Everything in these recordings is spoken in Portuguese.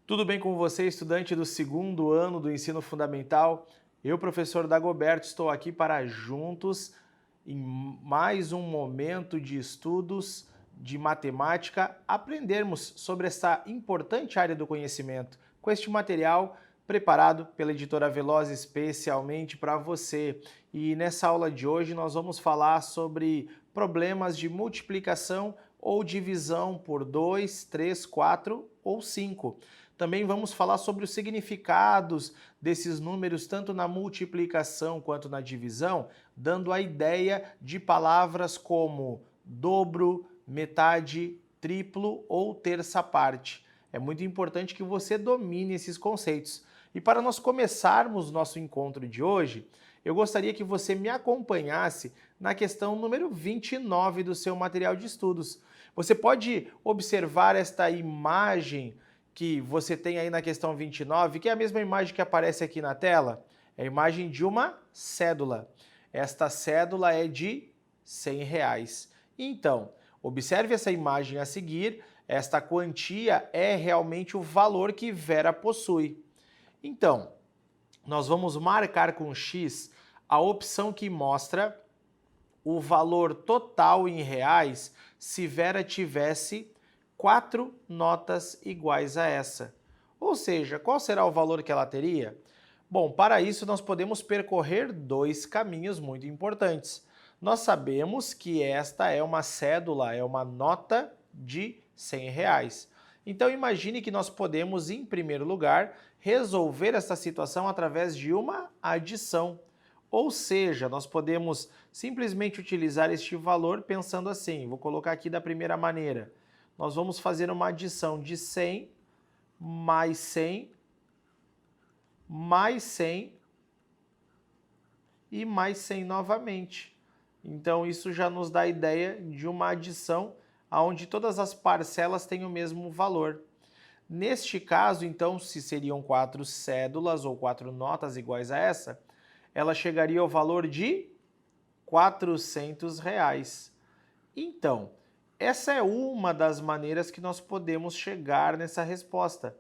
Tudo bem com você, estudante do segundo ano do ensino fundamental? Eu, professor Dagoberto, estou aqui para juntos, em mais um momento de estudos de matemática, aprendermos sobre essa importante área do conhecimento, com este material preparado pela editora Veloz especialmente para você. E nessa aula de hoje nós vamos falar sobre problemas de multiplicação ou divisão por 2, 3, 4 ou 5. Também vamos falar sobre os significados desses números, tanto na multiplicação quanto na divisão, dando a ideia de palavras como dobro, metade, triplo ou terça parte. É muito importante que você domine esses conceitos. E para nós começarmos nosso encontro de hoje, eu gostaria que você me acompanhasse na questão número 29 do seu material de estudos. Você pode observar esta imagem que você tem aí na questão 29, que é a mesma imagem que aparece aqui na tela, é a imagem de uma cédula. Esta cédula é de R$100. Então, observe essa imagem a seguir, esta quantia é realmente o valor que Vera possui. Então, nós vamos marcar com X a opção que mostra o valor total em reais se Vera tivesse 4 notas iguais a essa. Ou seja, qual será o valor que ela teria? Bom, para isso nós podemos percorrer dois caminhos muito importantes. Nós sabemos que esta é uma cédula, é uma nota de R$100. Então imagine que nós podemos, em primeiro lugar, resolver essa situação através de uma adição. Ou seja, nós podemos simplesmente utilizar este valor pensando assim, vou colocar aqui da primeira maneira. Nós vamos fazer uma adição de 100 mais 100 mais 100 e mais 100 novamente. Então isso já nos dá a ideia de uma adição onde todas as parcelas têm o mesmo valor. Neste caso, então, se seriam 4 cédulas ou 4 notas iguais a essa, ela chegaria ao valor de R$400. Então, essa é uma das maneiras que nós podemos chegar nessa resposta.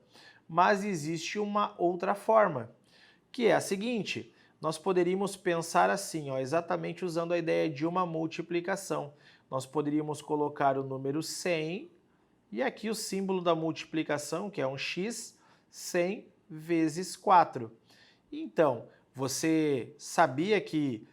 Mas existe uma outra forma, que é a seguinte: nós poderíamos pensar assim, ó, exatamente usando a ideia de uma multiplicação. Nós poderíamos colocar o número 100 e aqui o símbolo da multiplicação, que é um x, 100 vezes 4. Então, você sabia que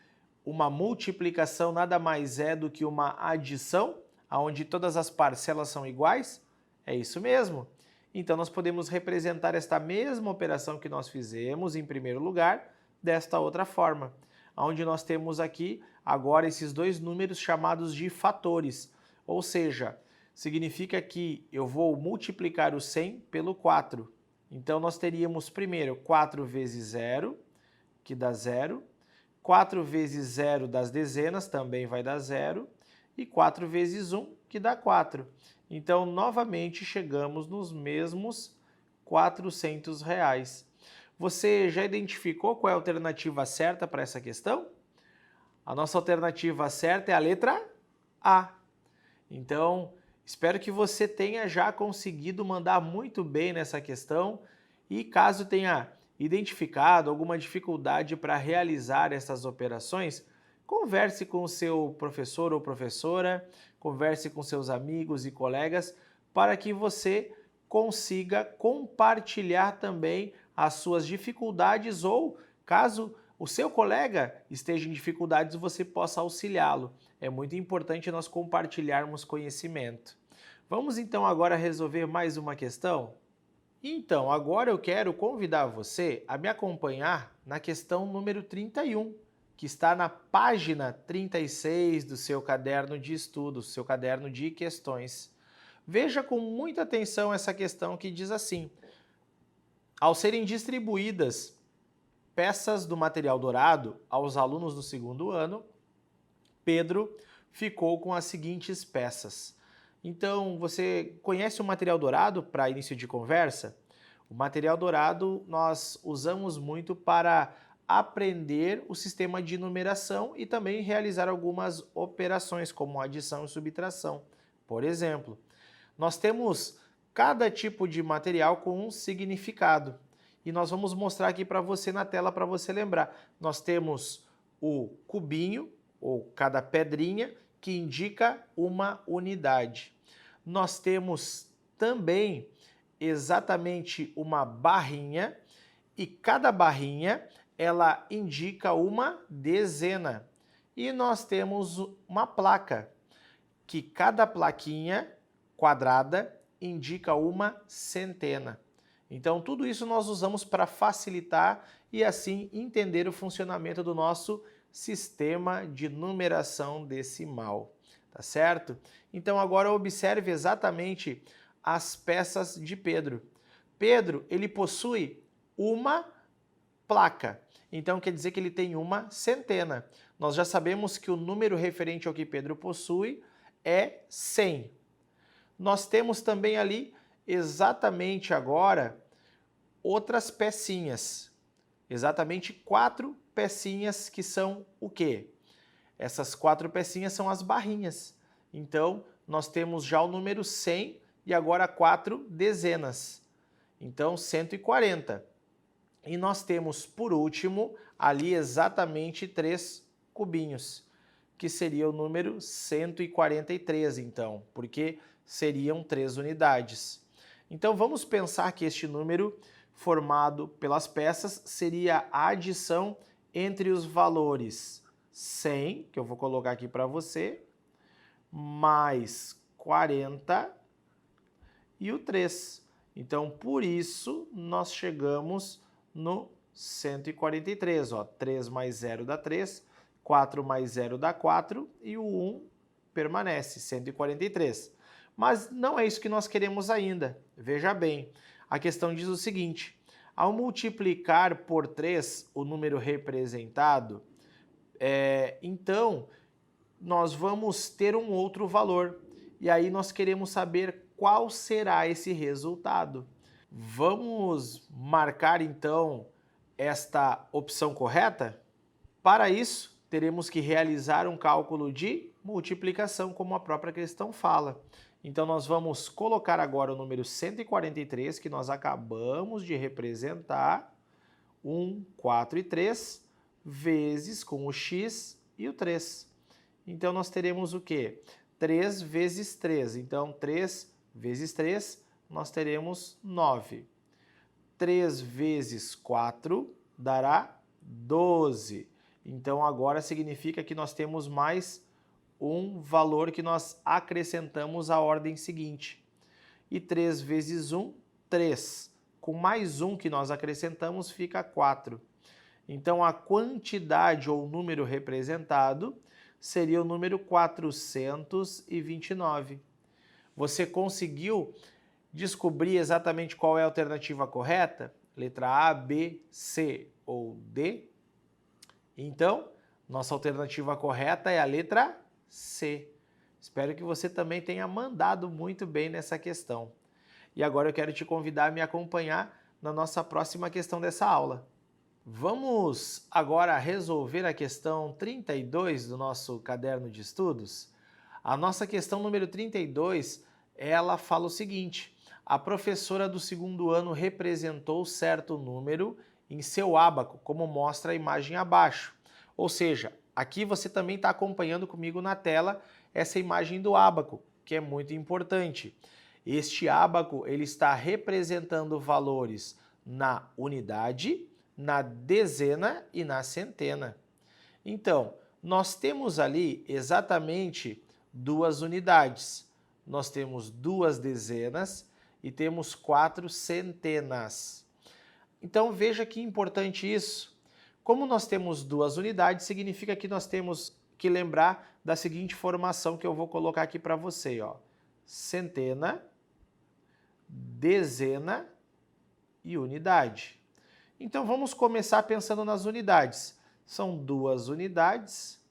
uma multiplicação nada mais é do que uma adição, onde todas as parcelas são iguais? É isso mesmo. Então, nós podemos representar esta mesma operação que nós fizemos, em primeiro lugar, desta outra forma, onde nós temos aqui agora esses dois números chamados de fatores, ou seja, significa que eu vou multiplicar o 100 pelo 4. Então, nós teríamos primeiro 4 vezes 0, que dá 0, 4 vezes 0 das dezenas, também vai dar 0, e 4 vezes 1, que dá 4. Então, novamente, chegamos nos mesmos R$400. Você já identificou qual é a alternativa certa para essa questão? A nossa alternativa certa é a letra A. Então, espero que você tenha já conseguido mandar muito bem nessa questão e caso tenha identificado alguma dificuldade para realizar essas operações, converse com o seu professor ou professora, converse com seus amigos e colegas para que você consiga compartilhar também as suas dificuldades ou, caso o seu colega esteja em dificuldades, você possa auxiliá-lo. É muito importante nós compartilharmos conhecimento. Vamos então agora resolver mais uma questão? Então, agora eu quero convidar você a me acompanhar na questão número 31, que está na página 36 do seu caderno de estudos, seu caderno de questões. Veja com muita atenção essa questão que diz assim: ao serem distribuídas peças do material dourado aos alunos do segundo ano, Pedro ficou com as seguintes peças. Então, você conhece o material dourado para início de conversa? O material dourado nós usamos muito para aprender o sistema de numeração e também realizar algumas operações, como adição e subtração. Por exemplo, Nós temos cada tipo de material com um significado. E nós vamos mostrar aqui para você na tela para você lembrar. Nós temos o cubinho, ou cada pedrinha, que indica uma unidade. Nós temos também exatamente uma barrinha, e cada barrinha ela indica uma dezena. E nós temos uma placa, que cada plaquinha quadrada indica uma centena. Então, tudo isso nós usamos para facilitar e assim entender o funcionamento do nosso sistema de numeração decimal, tá certo? Então, agora observe exatamente as peças de Pedro. Pedro, ele possui uma placa, então quer dizer que ele tem uma centena. Nós já sabemos que o número referente ao que Pedro possui é 100. Nós temos também ali, exatamente agora, outras pecinhas. Exatamente 4 pecinhas que são o quê? Essas 4 pecinhas são as barrinhas. Então, nós temos já o número 100 e agora 4 dezenas. Então, 140. E nós temos, por último, ali exatamente 3 cubinhos, que seria o número 143, então, porque seriam 3 unidades. Então, vamos pensar que este número formado pelas peças seria a adição entre os valores 100, que eu vou colocar aqui para você, mais 40 e o 3. Então, por isso, nós chegamos no 143. Ó, 3 mais 0 dá 3, 4 mais 0 dá 4 e o 1 permanece, 143. Mas não é isso que nós queremos ainda. Veja bem, a questão diz o seguinte: ao multiplicar por 3 o número representado, então nós vamos ter um outro valor. E aí nós queremos saber qual será esse resultado. Vamos marcar então esta opção correta? Para isso, teremos que realizar um cálculo de multiplicação, como a própria questão fala. Então, nós vamos colocar agora o número 143, que nós acabamos de representar, 1, 4 e 3, vezes com o x e o 3. Então, nós teremos o quê? 3 vezes 3. Então, 3 vezes 3, nós teremos 9. 3 vezes 4 dará 12. Então, agora significa que nós temos mais um valor que nós acrescentamos à ordem seguinte. E 3 vezes 1, 3. Com mais um que nós acrescentamos, fica 4. Então, a quantidade ou número representado seria o número 429. Você conseguiu descobrir exatamente qual é a alternativa correta? Letra A, B, C ou D? Então, nossa alternativa correta é a letra C. Espero que você também tenha mandado muito bem nessa questão. E agora eu quero te convidar a me acompanhar na nossa próxima questão dessa aula. Vamos agora resolver a questão 32 do nosso caderno de estudos? A nossa questão número 32, ela fala o seguinte: a professora do segundo ano representou certo número em seu ábaco, como mostra a imagem abaixo. Ou seja, aqui você também está acompanhando comigo na tela essa imagem do ábaco, que é muito importante. Este ábaco ele está representando valores na unidade, na dezena e na centena. Então, nós temos ali exatamente 2 unidades. Nós temos 2 dezenas e temos 4 centenas. Então, veja que importante isso. Como nós temos 2 unidades, significa que nós temos que lembrar da seguinte formação que eu vou colocar aqui para você, ó. Centena, dezena e unidade. Então, vamos começar pensando nas unidades. São 2 unidades,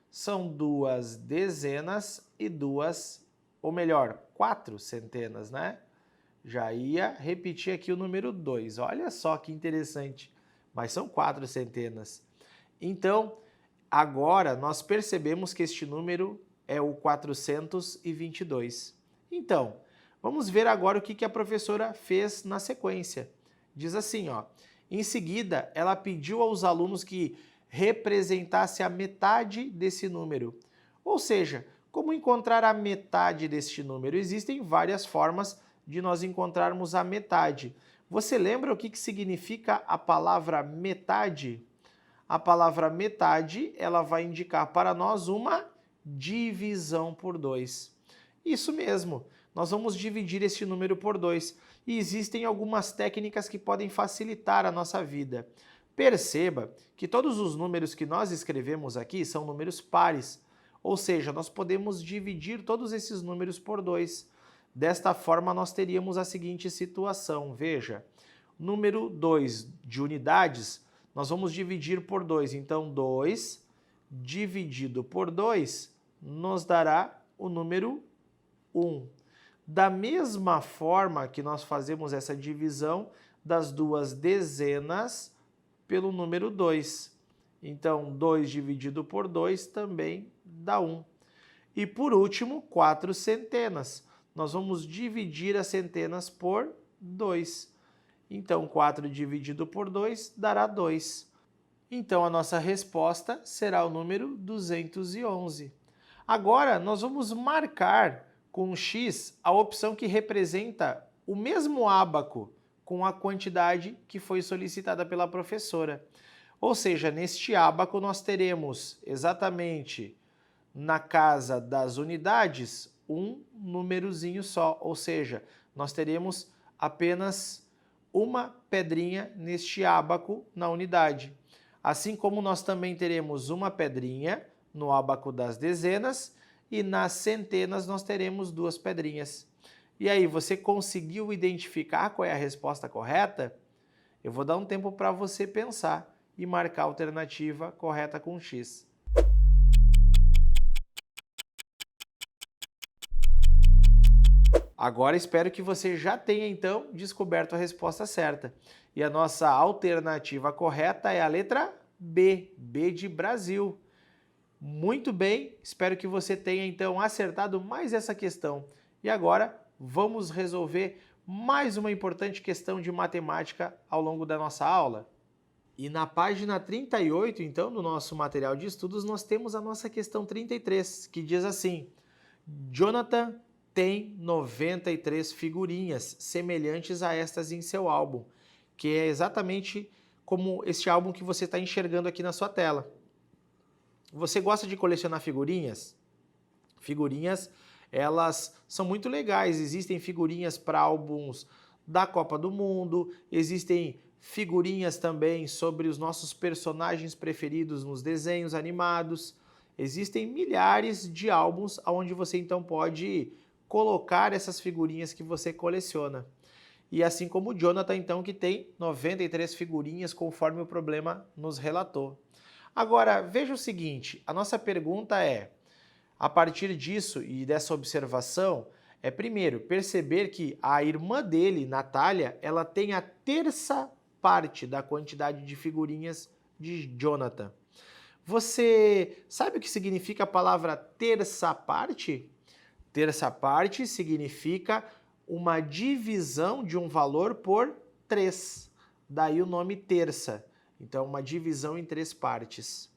são 2 dezenas e 4 centenas, né? Já ia repetir aqui o número 2. Olha só que interessante. Mas são 4 centenas. Então, agora nós percebemos que este número é o 422. Então, Vamos ver agora o que a professora fez na sequência. Diz assim, ó, em seguida, ela pediu aos alunos que representasse a metade desse número. Ou seja, como encontrar a metade deste número? Existem várias formas de nós encontrarmos a metade. Você lembra o que significa a palavra metade? A palavra metade, ela vai indicar para nós uma divisão por 2. Isso mesmo, nós vamos dividir este número por 2. E existem algumas técnicas que podem facilitar a nossa vida. Perceba que todos os números que nós escrevemos aqui são números pares, ou seja, nós podemos dividir todos esses números por 2. Desta forma, nós teríamos a seguinte situação, veja, número 2 de unidades, nós vamos dividir por 2, então 2 dividido por 2 nos dará o número 1. Da mesma forma que nós fazemos essa divisão das duas dezenas pelo número 2. Então, 2 dividido por 2 também dá 1. E por último, 4 centenas. Nós vamos dividir as centenas por 2. Então, 4 dividido por 2 dará 2. Então, a nossa resposta será o número 211. Agora, nós vamos marcar com X a opção que representa o mesmo ábaco com a quantidade que foi solicitada pela professora. Ou seja, neste ábaco nós teremos exatamente na casa das unidades um númerozinho só, ou seja, nós teremos apenas uma pedrinha neste ábaco na unidade. Assim como nós também teremos uma pedrinha no ábaco das dezenas e nas centenas nós teremos 2 pedrinhas. E aí, você conseguiu identificar qual é a resposta correta? Eu vou dar um tempo para você pensar e marcar a alternativa correta com X. Agora espero que você já tenha então descoberto a resposta certa. E a nossa alternativa correta é a letra B, B de Brasil. Muito bem, espero que você tenha então acertado mais essa questão. E agora vamos resolver mais uma importante questão de matemática ao longo da nossa aula. E na página 38, então, do nosso material de estudos, nós temos a nossa questão 33, que diz assim: Jonathan tem 93 figurinhas semelhantes a estas em seu álbum, que é exatamente como este álbum que você está enxergando aqui na sua tela. Você gosta de colecionar figurinhas? Figurinhas, elas são muito legais. Existem figurinhas para álbuns da Copa do Mundo, existem figurinhas também sobre os nossos personagens preferidos nos desenhos animados. Existem milhares de álbuns onde você então pode colocar essas figurinhas que você coleciona. E assim como o Jonathan, então, que tem 93 figurinhas, conforme o problema nos relatou. Agora, veja o seguinte, a nossa pergunta é, a partir disso e dessa observação, primeiro, perceber que a irmã dele, Natália, ela tem a terça parte da quantidade de figurinhas de Jonathan. Você sabe o que significa a palavra terça parte? Terça parte significa uma divisão de um valor por 3. Daí o nome terça. Então, uma divisão em 3 partes.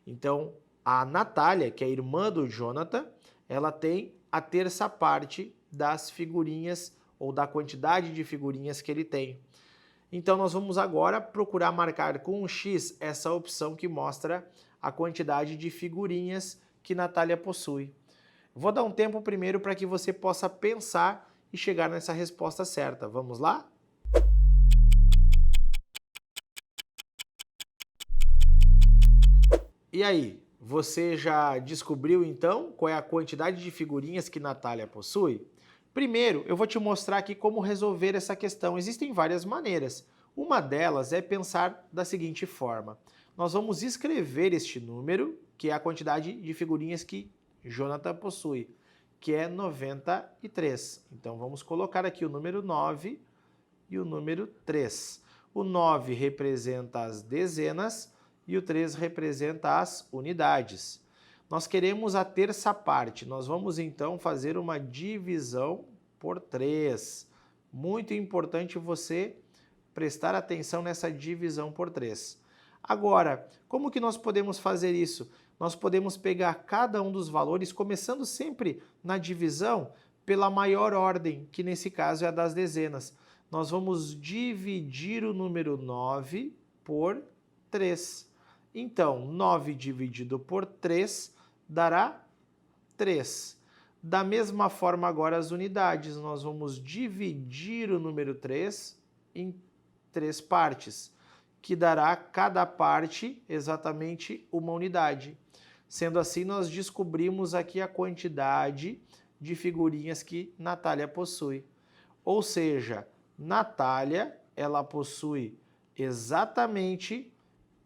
Então, a Natália, que é a irmã do Jonathan, ela tem a terça parte das figurinhas ou da quantidade de figurinhas que ele tem. Então, nós vamos agora procurar marcar com um X essa opção que mostra a quantidade de figurinhas que Natália possui. Vou dar um tempo primeiro para que você possa pensar e chegar nessa resposta certa. Vamos lá? E aí, você já descobriu então qual é a quantidade de figurinhas que Natália possui? Primeiro, eu vou te mostrar aqui como resolver essa questão. Existem várias maneiras. Uma delas é pensar da seguinte forma. Nós vamos escrever este número, que é a quantidade de figurinhas que Jonathan possui, que é 93. Então, vamos colocar aqui o número 9 e o número 3. O 9 representa as dezenas e o 3 representa as unidades. Nós queremos a terça parte. Nós vamos, então, fazer uma divisão por 3. Muito importante você prestar atenção nessa divisão por 3. Agora, como que nós podemos fazer isso? Nós podemos pegar cada um dos valores, começando sempre na divisão pela maior ordem, que nesse caso é a das dezenas. Nós vamos dividir o número 9 por 3. Então, 9 dividido por 3 dará 3. Da mesma forma agora as unidades, nós vamos dividir o número 3 em 3 partes, que dará cada parte exatamente uma unidade. Sendo assim, nós descobrimos aqui a quantidade de figurinhas que Natália possui. Ou seja, Natália, ela possui exatamente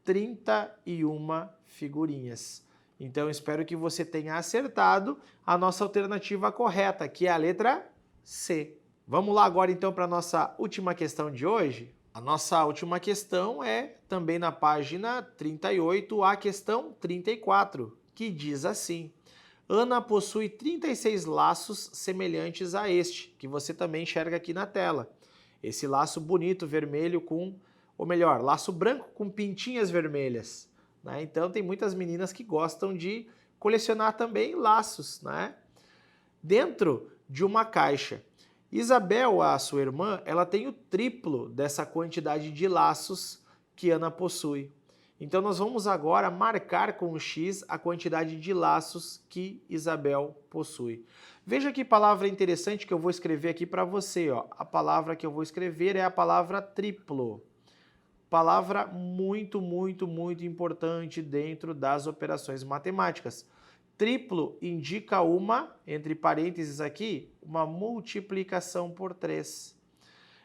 31 figurinhas. Então, espero que você tenha acertado a nossa alternativa correta, que é a letra C. Vamos lá agora, então, para a nossa última questão de hoje? A nossa última questão é também na página 38, a questão 34, que diz assim: Ana possui 36 laços semelhantes a este, que você também enxerga aqui na tela. Esse laço bonito, vermelho com, ou melhor, laço branco com pintinhas vermelhas. Né? Então tem muitas meninas que gostam de colecionar também laços, né? Dentro de uma caixa. Isabel, a sua irmã, ela tem o triplo dessa quantidade de laços que Ana possui. Então nós vamos agora marcar com o X a quantidade de laços que Isabel possui. Veja que palavra interessante que eu vou escrever aqui para você. Ó. A palavra que eu vou escrever é a palavra triplo. Palavra muito, muito, muito importante dentro das operações matemáticas. Triplo indica uma, entre parênteses aqui, uma multiplicação por 3.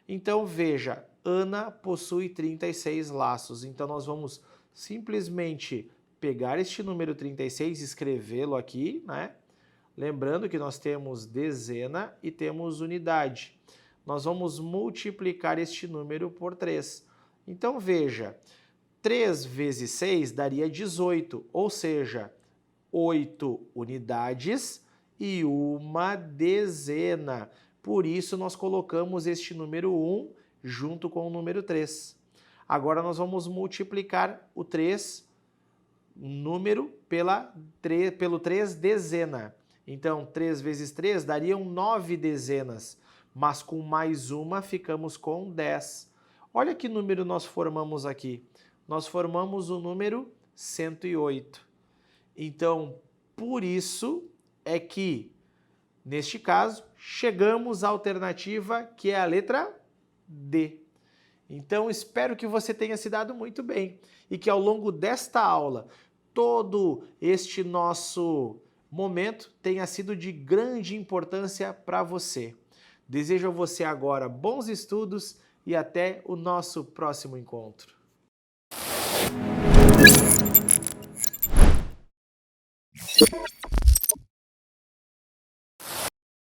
Então, veja, Ana possui 36 laços. Então, nós vamos simplesmente pegar este número 36 e escrevê-lo aqui, né? Lembrando que nós temos dezena e temos unidade. Nós vamos multiplicar este número por 3. Então, veja, 3 vezes 6 daria 18, ou seja, 8 unidades e uma dezena. Por isso, nós colocamos este número 1 junto com o número 3. Agora, nós vamos multiplicar o 3 número pelo 3 dezena. Então, 3 vezes 3 dariam 9 dezenas, mas com mais uma ficamos com 10. Olha que número nós formamos aqui. Nós formamos o número 108. Então, por isso é que, neste caso, chegamos à alternativa que é a letra D. Então, espero que você tenha se dado muito bem e que ao longo desta aula, todo este nosso momento tenha sido de grande importância para você. Desejo a você agora bons estudos e até o nosso próximo encontro.